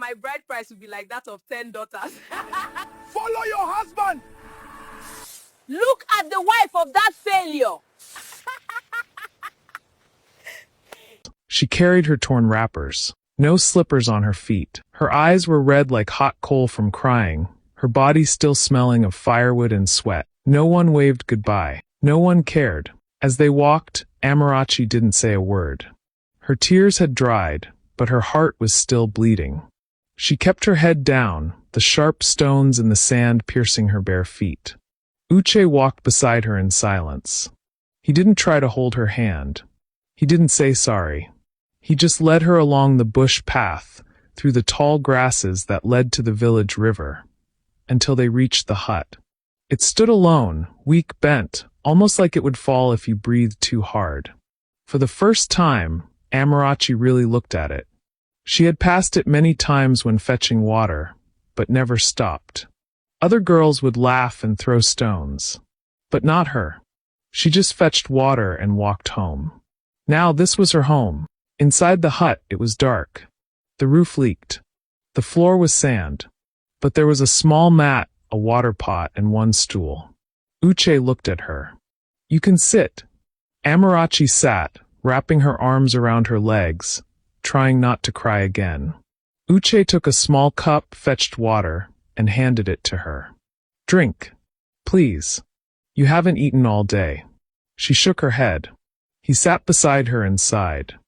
my bride price will be like that of 10 daughters. Follow your husband! Look at the wife of that failure. She carried her torn wrappers, no slippers on her feet. Her eyes were red like hot coal from crying, her body still smelling of firewood and sweat. No one waved goodbye. No one cared. As they walked, Amarachi didn't say a word. Her tears had dried, but her heart was still bleeding. She kept her head down, the sharp stones in the sand piercing her bare feet. Uche walked beside her in silence. He didn't try to hold her hand. He didn't say sorry. He just led her along the bush path, through the tall grasses that led to the village river, until they reached the hut. It stood alone, weak bent, almost like it would fall if you breathed too hard. For the first time, Amarachi really looked at it. She had passed it many times when fetching water, but never stopped. Other girls would laugh and throw stones. But not her. She just fetched water and walked home. Now this was her home. Inside the hut it was dark. The roof leaked. The floor was sand. But there was a small mat, a water pot, and one stool. Uche looked at her. "You can sit." Amarachi sat, wrapping her arms around her legs, trying not to cry again. Uche took a small cup, fetched water, and handed it to her. "Drink. Please. You haven't eaten all day." She shook her head. He sat beside her and sighed.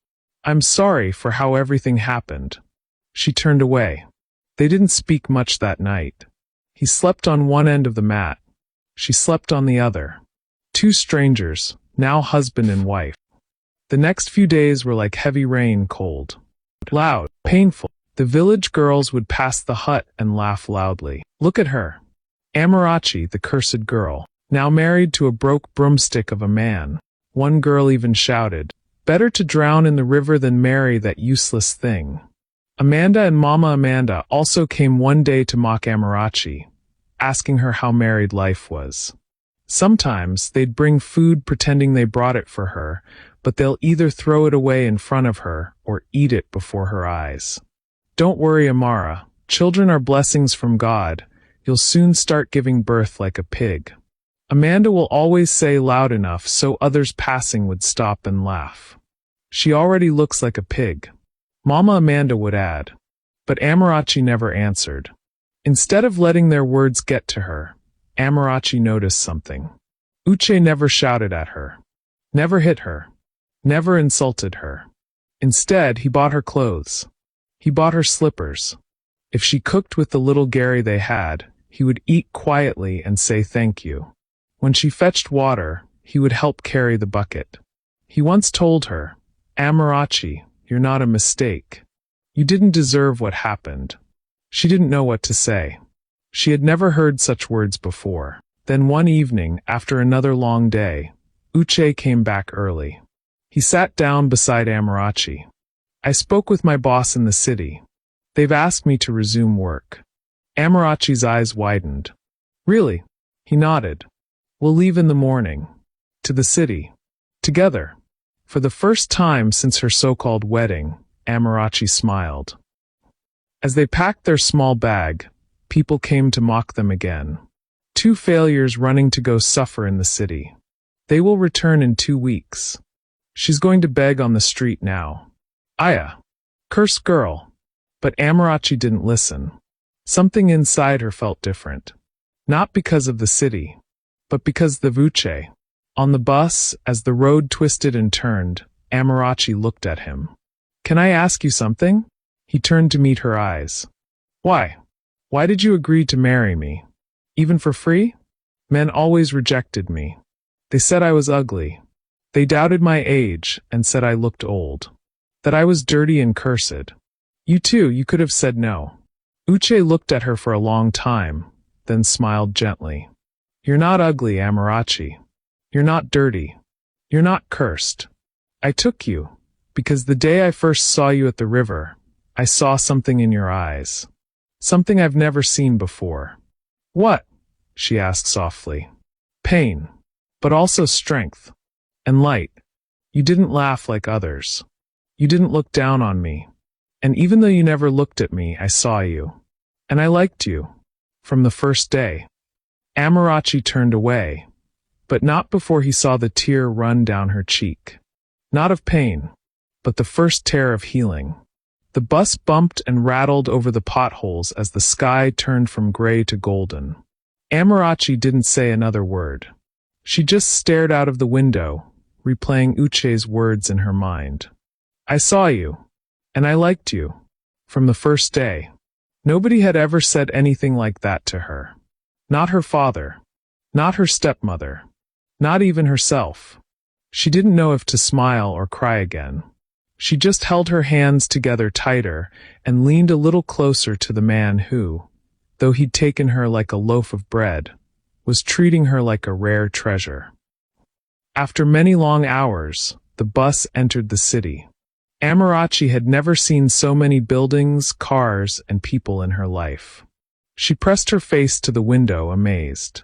"I'm sorry for how everything happened." She turned away. They didn't speak much that night. He slept on one end of the mat. She slept on the other. Two strangers, now husband and wife. The next few days were like heavy rain, cold, loud, painful. The village girls would pass the hut and laugh loudly. Look at her. Amarachi, the cursed girl, now married to a broke broomstick of a man. One girl even shouted, "Better to drown in the river than marry that useless thing." Amanda and Mama Amanda also came one day to mock Amarachi, asking her how married life was. Sometimes they'd bring food pretending they brought it for her, but they'll either throw it away in front of her or eat it before her eyes. "Don't worry, Amara. Children are blessings from God. You'll soon start giving birth like a pig." Amanda will always say loud enough so others passing would stop and laugh. "She already looks like a pig," Mama Amanda would add. But Amarachi never answered. Instead of letting their words get to her, Amarachi noticed something. Uche never shouted at her, never hit her, never insulted her. Instead, he bought her clothes. He bought her slippers. If she cooked with the little Gary they had, he would eat quietly and say thank you. When she fetched water, he would help carry the bucket. He once told her, "Amarachi, you're not a mistake. You didn't deserve what happened." She didn't know what to say. She had never heard such words before. Then one evening, after another long day, Uche came back early. He sat down beside Amarachi. "I spoke with my boss in the city. They've asked me to resume work." Amarachi's eyes widened. "Really?" He nodded. "We'll leave in the morning. To the city. Together." For the first time since her so-called wedding, Amarachi smiled. As they packed their small bag, people came to mock them again. Two failures running to go suffer in the city. They will return in 2 weeks. She's going to beg on the street now. Aya! Cursed girl! But Amarachi didn't listen. Something inside her felt different. Not because of the city, but because the Vuche. On the bus, as the road twisted and turned, Amarachi looked at him. "Can I ask you something?" He turned to meet her eyes. "Why? Why did you agree to marry me? Even for free? Men always rejected me. They said I was ugly. They doubted my age and said I looked old. That I was dirty and cursed. You too, you could have said no." Uche looked at her for a long time, then smiled gently. "You're not ugly, Amarachi. You're not dirty. You're not cursed. I took you, because the day I first saw you at the river, I saw something in your eyes. Something I've never seen before." "What?" she asked softly. "Pain, but also strength. And light. You didn't laugh like others. You didn't look down on me. And even though you never looked at me, I saw you. And I liked you. From the first day. Amarachi turned away, but not before he saw the tear run down her cheek. Not of pain, but the first tear of healing. The bus bumped and rattled over the potholes as the sky turned from gray to golden. Amarachi didn't say another word. She just stared out of the window, replaying Uche's words in her mind. I saw you, and I liked you. From the first day. Nobody had ever said anything like that to her. Not her father. Not her stepmother. Not even herself. She didn't know if to smile or cry again. She just held her hands together tighter and leaned a little closer to the man who, though he'd taken her like a loaf of bread, was treating her like a rare treasure. After many long hours, the bus entered the city. Amarachi had never seen so many buildings, cars, and people in her life. She pressed her face to the window, amazed.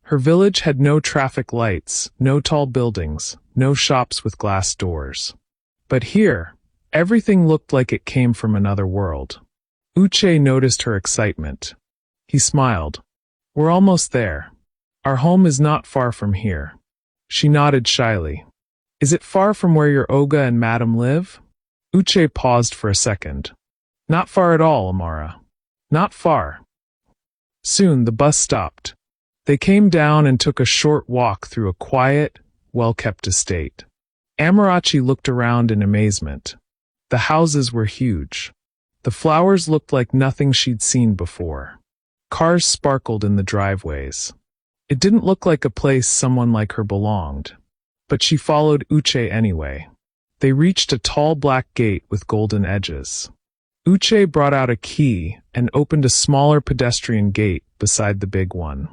Her village had no traffic lights, no tall buildings, no shops with glass doors. But here, everything looked like it came from another world. Uche noticed her excitement. He smiled. We're almost there. Our home is not far from here. She nodded shyly. Is it far from where your Oga and Madam live? Uche paused for a second. Not far at all, Amara. Not far. Soon the bus stopped. They came down and took a short walk through a quiet, well-kept estate. Amarachi looked around in amazement. The houses were huge. The flowers looked like nothing she'd seen before. Cars sparkled in the driveways. It didn't look like a place someone like her belonged. But she followed Uche anyway. They reached a tall black gate with golden edges. Uche brought out a key and opened a smaller pedestrian gate beside the big one.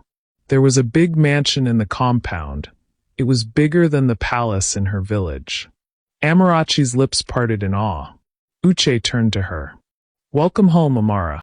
There was a big mansion in the compound. It was bigger than the palace in her village. Amarachi's lips parted in awe. Uche turned to her. Welcome home, Amara.